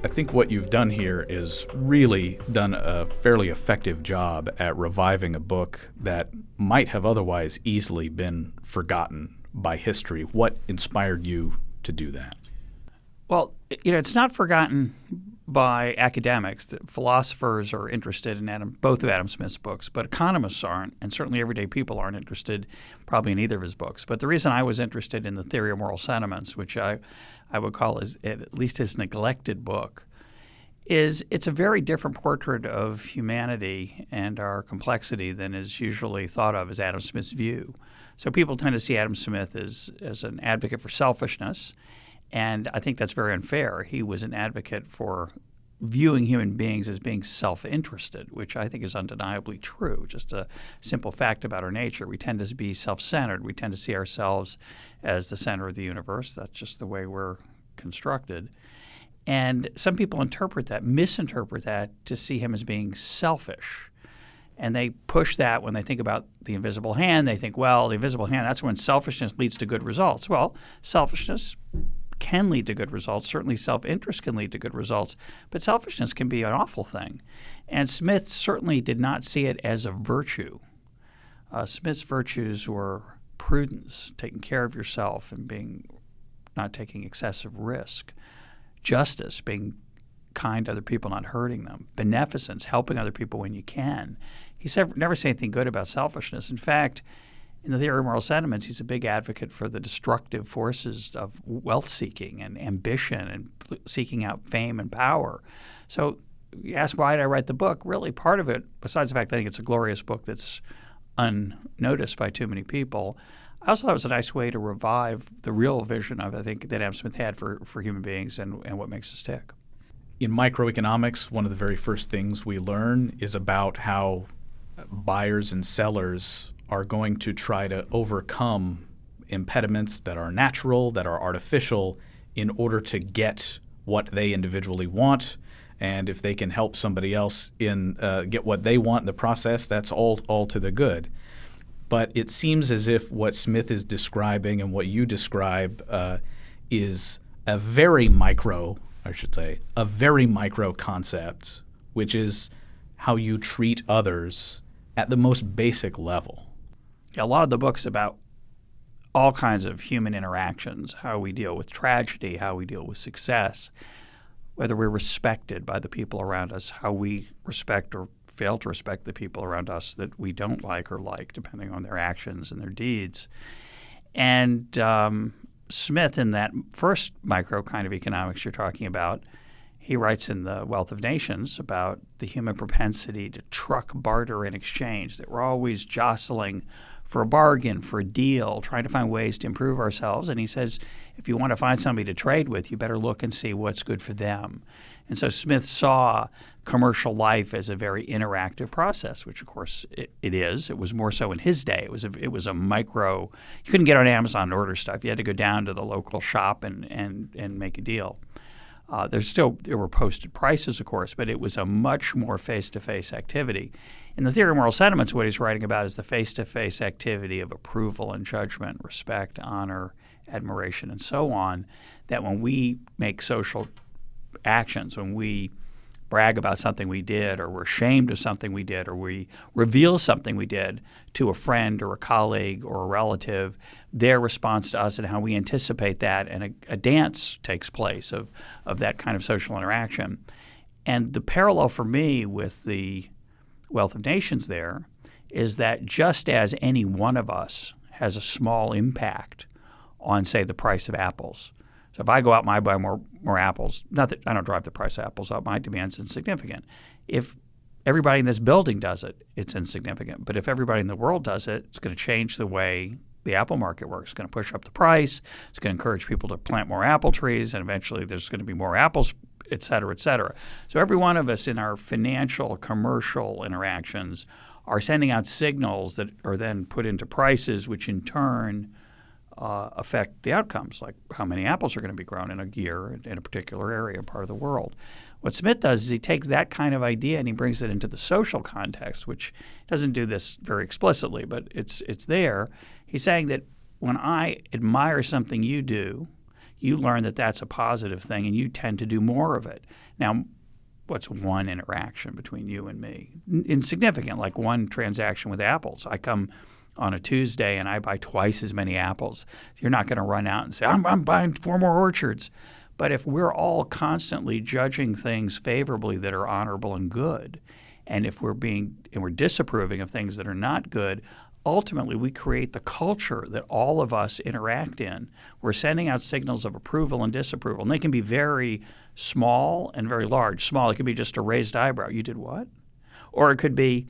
I think what you've done here is really done a fairly effective job at reviving a book that might have otherwise easily been forgotten by history. What inspired you to do that? Well, it's not forgotten by academics. The philosophers are interested in both of Adam Smith's books, but economists aren't, and certainly everyday people aren't interested probably in either of his books. But the reason I was interested in the Theory of Moral Sentiments, which I would call at least his neglected book, is it's a very different portrait of humanity and our complexity than is usually thought of as Adam Smith's view. So people tend to see Adam Smith as an advocate for selfishness, and I think that's very unfair. He was an advocate for viewing human beings as being self-interested, which I think is undeniably true. Just a simple fact about our nature. We tend to be self-centered. We tend to see ourselves as the center of the universe. That's just the way we're constructed. And some people misinterpret that to see him as being selfish. And they push that when they think about the invisible hand. They think, well, the invisible hand, that's when selfishness leads to good results. Well, selfishness can lead to good results. Certainly self-interest can lead to good results. But selfishness can be an awful thing. And Smith certainly did not see it as a virtue. Smith's virtues were prudence, taking care of yourself and not taking excessive risk. Justice, being kind to other people, not hurting them. Beneficence, helping other people when you can. He never said anything good about selfishness. In fact, in the Theory of Moral Sentiments, he's a big advocate for the destructive forces of wealth-seeking and ambition and seeking out fame and power. So you ask, why did I write the book? Really, part of it, besides the fact that I think it's a glorious book that's unnoticed by too many people, I also thought it was a nice way to revive the real vision of, I think, that Adam Smith had for human beings and what makes us tick. In microeconomics, one of the very first things we learn is about how buyers and sellers are going to try to overcome impediments that are natural, that are artificial, in order to get what they individually want. And if they can help somebody else get what they want in the process, that's all to the good. But it seems as if what Smith is describing and what you describe is a very micro concept, which is how you treat others at the most basic level. A lot of the book's about all kinds of human interactions, how we deal with tragedy, how we deal with success, whether we're respected by the people around us, how we respect or fail to respect the people around us that we don't like or like, depending on their actions and their deeds. And Smith, in that first micro kind of economics you're talking about, he writes in The Wealth of Nations about the human propensity to truck, barter, and exchange, that we're always jostling for a bargain, for a deal, trying to find ways to improve ourselves. And he says, if you want to find somebody to trade with, you better look and see what's good for them. And so Smith saw commercial life as a very interactive process, which of course it is. It was more so in his day. It was a micro. You couldn't get on Amazon and order stuff. You had to go down to the local shop and make a deal. There were posted prices, of course, but it was a much more face-to-face activity. In the Theory of Moral Sentiments, what he's writing about is the face-to-face activity of approval and judgment, respect, honor, admiration, and so on, that when we make social actions, when we brag about something we did, or we're ashamed of something we did, or we reveal something we did to a friend or a colleague or a relative, their response to us and how we anticipate that, and a dance takes place of that kind of social interaction. And the parallel for me with the Wealth of Nations there is that just as any one of us has a small impact on, say, the price of apples. So if I go out and I buy more apples, not that I don't drive the price of apples up, my demand's insignificant. If everybody in this building does it, it's insignificant. But if everybody in the world does it, it's going to change the way the apple market works. It's going to push up the price. It's going to encourage people to plant more apple trees, and eventually there's going to be more apples, et cetera, et cetera. So every one of us in our financial, commercial interactions are sending out signals that are then put into prices, which in turn affect the outcomes, like how many apples are going to be grown in a year in a particular area, part of the world. What Smith does is he takes that kind of idea and he brings it into the social context, which doesn't do this very explicitly, but it's there. He's saying that when I admire something you do, you learn that that's a positive thing and you tend to do more of it. Now, what's one interaction between you and me? Insignificant, like one transaction with apples. I come on a Tuesday and I buy twice as many apples. You're not going to run out and say, I'm buying 4 more orchards. But if we're all constantly judging things favorably that are honorable and good, and if we're disapproving of things that are not good, ultimately we create the culture that all of us interact in. We're sending out signals of approval and disapproval, and they can be very small and very large. Small, it could be just a raised eyebrow. You did what? Or it could be,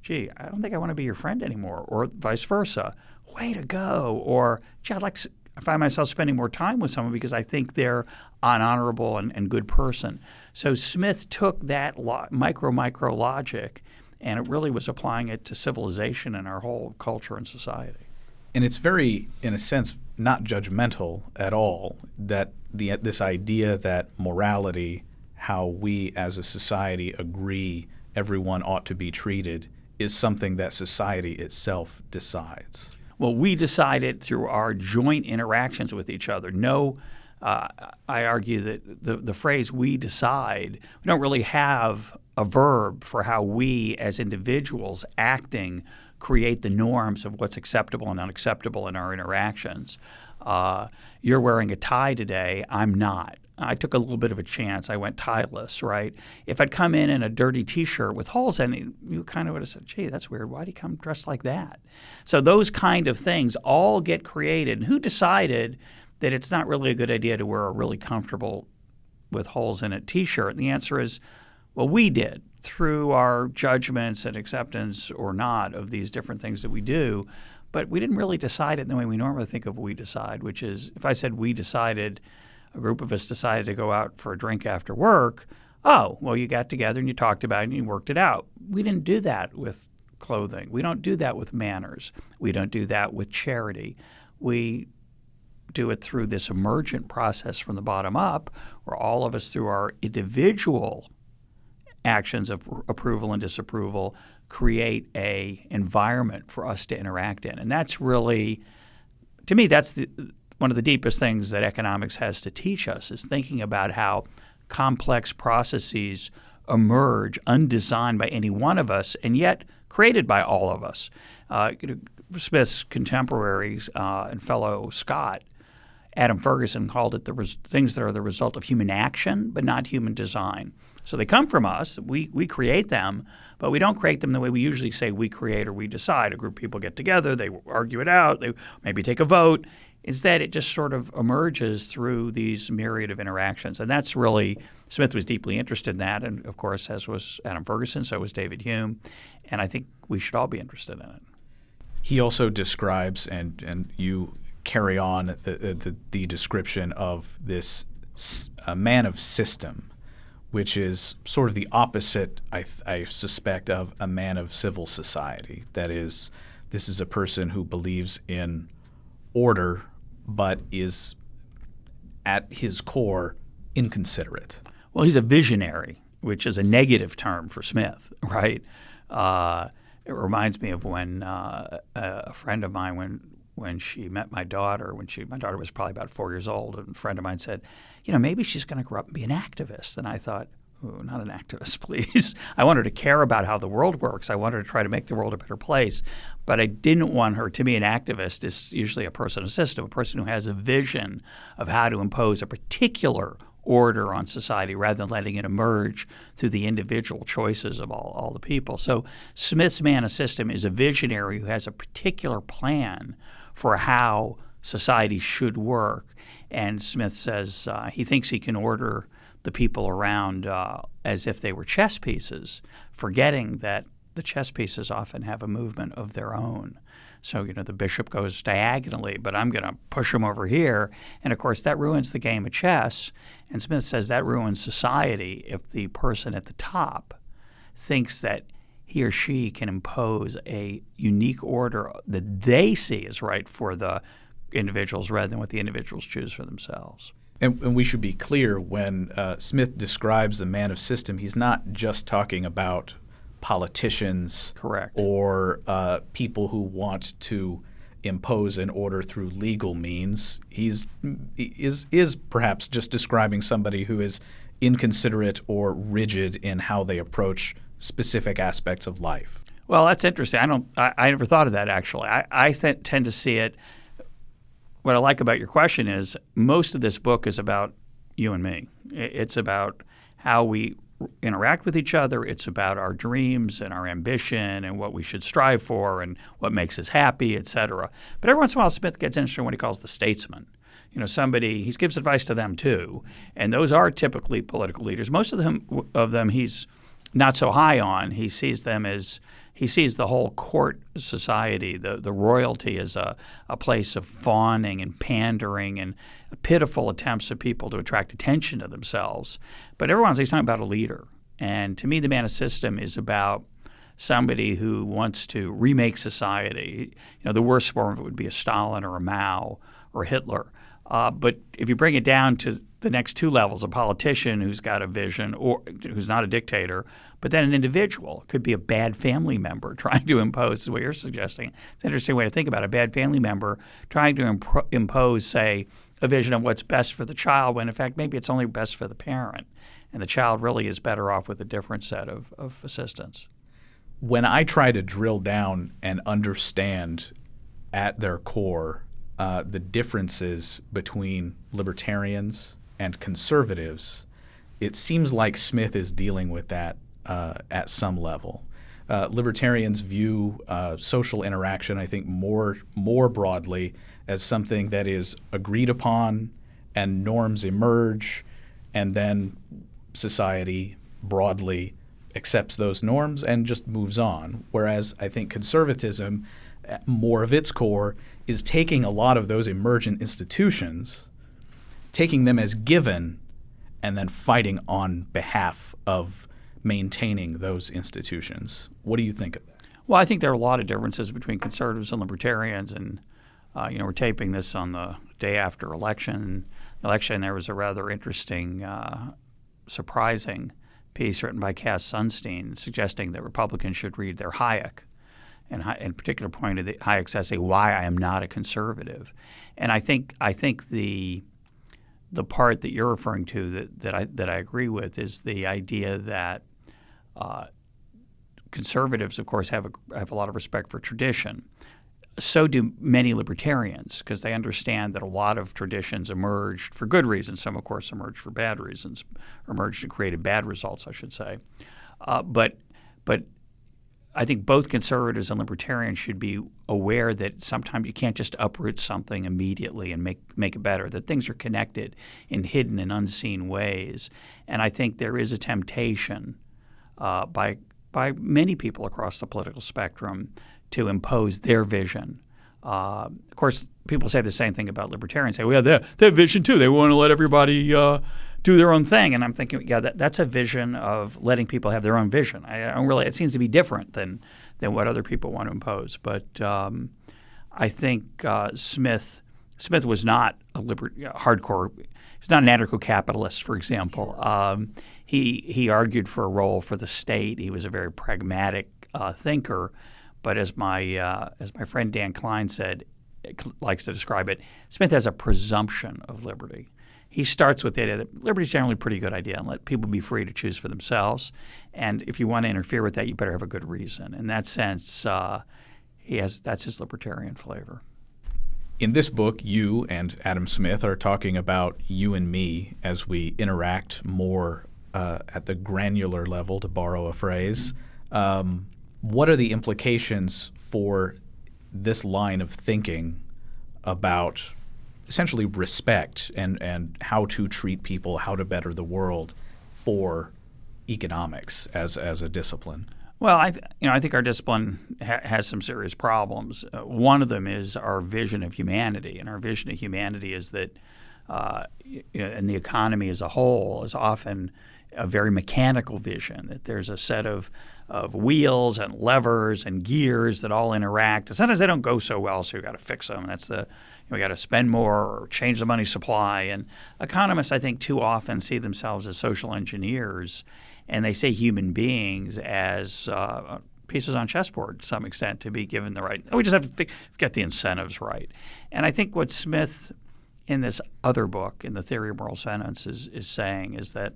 gee, I don't think I want to be your friend anymore, or vice versa. Way to go. Or, gee, I find myself spending more time with someone because I think they're an honorable and good person. So Smith took that micro logic, and it really was applying it to civilization and our whole culture and society. And it's very, in a sense, not judgmental at all, that this idea that morality, how we as a society agree everyone ought to be treated, is something that society itself decides. Well, we decide it through our joint interactions with each other. I argue that the phrase "we decide," we don't really have a verb for how we as individuals acting create the norms of what's acceptable and unacceptable in our interactions. You're wearing a tie today. I'm not. I took a little bit of a chance. I went tieless, right? If I'd come in a dirty T-shirt with holes in it, you kind of would have said, gee, that's weird. Why'd he come dressed like that? So those kind of things all get created. And who decided that it's not really a good idea to wear a really comfortable with holes in it T-shirt? And the answer is, well, we did through our judgments and acceptance or not of these different things that we do. But we didn't really decide it in the way we normally think of we decide, which is if I said we decided – a group of us decided to go out for a drink after work. Oh, well, you got together and you talked about it and you worked it out. We didn't do that with clothing. We don't do that with manners. We don't do that with charity. We do it through this emergent process from the bottom up, where all of us, through our individual actions of approval and disapproval, create a environment for us to interact in. And that's really, to me, that's one of the deepest things that economics has to teach us, is thinking about how complex processes emerge undesigned by any one of us and yet created by all of us. Smith's contemporary and fellow Scot, Adam Ferguson, called it things that are the result of human action but not human design. So they come from us. We create them, but we don't create them the way we usually say we create or we decide. A group of people get together, they argue it out, they maybe take a vote. Instead, it just sort of emerges through these myriad of interactions. And that's really – Smith was deeply interested in that, and of course, as was Adam Ferguson, so was David Hume. And I think we should all be interested in it. He also describes, and you carry on the description of this man of system, which is sort of the opposite, I suspect, of a man of civil society. That is, this is a person who believes in order but is at his core inconsiderate. Well, he's a visionary, which is a negative term for Smith, right? It reminds me of when a friend of mine, when she met my daughter, my daughter was probably about 4 years old, and a friend of mine said, maybe she's going to grow up and be an activist. And I thought, oh, not an activist, please. I want her to care about how the world works. I want her to try to make the world a better place. But I didn't want her to be an activist. Is usually a person of system, a person who has a vision of how to impose a particular order on society rather than letting it emerge through the individual choices of all the people. So Smith's man of system is a visionary who has a particular plan for how society should work. And Smith says he thinks he can order the people around as if they were chess pieces, forgetting that the chess pieces often have a movement of their own. So, the bishop goes diagonally, but I'm going to push him over here. And, of course, that ruins the game of chess. And Smith says that ruins society if the person at the top thinks that he or she can impose a unique order that they see as right for the individuals rather than what the individuals choose for themselves. And we should be clear, when Smith describes the man of system, he's not just talking about politicians. Correct. Or people who want to impose an order through legal means. Is perhaps just describing somebody who is inconsiderate or rigid in how they approach specific aspects of life. Well, that's interesting. I never thought of that, actually. I tend to see it. What I like about your question is most of this book is about you and me. It's about how we interact with each other. It's about our dreams and our ambition and what we should strive for and what makes us happy, et cetera. But every once in a while, Smith gets interested in what he calls the statesman. Somebody, he gives advice to them too. And those are typically political leaders. Most of them he's not so high on. He sees the whole court society, the royalty, as a place of fawning and pandering and pitiful attempts of people to attract attention to themselves. But everyone's he's talking about a leader. And to me, the man of system is about somebody who wants to remake society. The worst form of it would be a Stalin or a Mao or Hitler. But if you bring it down to the next two levels, a politician who's got a vision or who's not a dictator, but then an individual. It could be a bad family member trying to impose, is what you're suggesting. It's an interesting way to think about it. A bad family member trying to impose, say, a vision of what's best for the child when, in fact, maybe it's only best for the parent. And the child really is better off with a different set of assistance. When I try to drill down and understand at their core the differences between libertarians and conservatives, it seems like Smith is dealing with that at some level. Libertarians view social interaction, I think, more broadly as something that is agreed upon and norms emerge, and then society broadly accepts those norms and just moves on. Whereas I think conservatism, more of its core, is taking a lot of those emergent institutions, taking them as given, and then fighting on behalf of maintaining those institutions. What do you think of that? Well, I think there are a lot of differences between conservatives and libertarians, and we're taping this on the day after election. There was a rather interesting, surprising piece written by Cass Sunstein suggesting that Republicans should read their Hayek, and in particular pointed to Hayek's essay, "Why I Am Not a Conservative." And I think the part that you're referring to that I agree with is the idea that conservatives, of course, have a lot of respect for tradition. So do many libertarians, because they understand that a lot of traditions emerged for good reasons. Some, of course, emerged for bad reasons, or emerged and created bad results, I should say. But I think both conservatives and libertarians should be aware that sometimes you can't just uproot something immediately and make it better, that things are connected in hidden and unseen ways. And I think there is a temptation by many people across the political spectrum to impose their vision. Of course, people say the same thing about libertarians. Say, well, they have vision too. They want to let everybody do their own thing. And I'm thinking, yeah, that's a vision of letting people have their own vision. I don't really. It seems to be different than what other people want to impose. But I think Smith was not a hardcore. He's not an anarcho-capitalist, for example. He argued for a role for the state. He was a very pragmatic thinker. But as my friend Dan Klein likes to describe it, Smith has a presumption of liberty. He starts with the idea that liberty is generally a pretty good idea and let people be free to choose for themselves. And if you want to interfere with that, you better have a good reason. In that sense, that's his libertarian flavor. In this book, you and Adam Smith are talking about you and me as we interact more at the granular level, to borrow a phrase. What are the implications for this line of thinking about essentially respect and how to treat people, how to better the world for economics as a discipline? Well, I think our discipline has some serious problems. One of them is our vision of humanity, and our vision of humanity is that, and the economy as a whole is often a very mechanical vision, that there's a set of wheels and levers and gears that all interact. And sometimes they don't go so well, so you've got to fix them. And that's we got to spend more or change the money supply. And economists, I think, too often see themselves as social engineers, and they say human beings as pieces on chessboard to some extent to be given the right. We just have to get the incentives right. And I think what Smith in this other book, in The Theory of Moral Sentence, is saying is that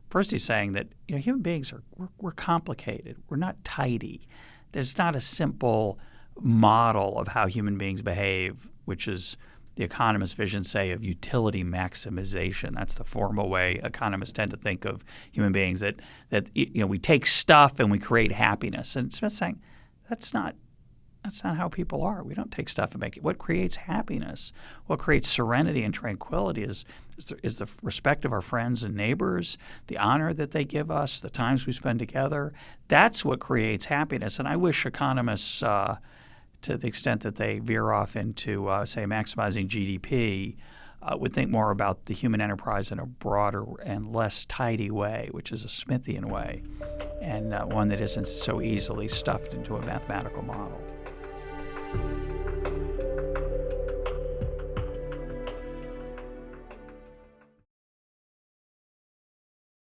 first he's saying that human beings we're complicated. We're not tidy. There's not a simple model of how human beings behave, which is the economist vision, say, of utility maximization. That's the formal way economists tend to think of human beings, that we take stuff and we create happiness. And Smith's saying that's not how people are. We don't take stuff and make it. What creates happiness, what creates serenity and tranquility is the respect of our friends and neighbors, the honor that they give us, the times we spend together. That's what creates happiness. And I wish economists, to the extent that they veer off into, say, maximizing GDP, would think more about the human enterprise in a broader and less tidy way, which is a Smithian way, and one that isn't so easily stuffed into a mathematical model.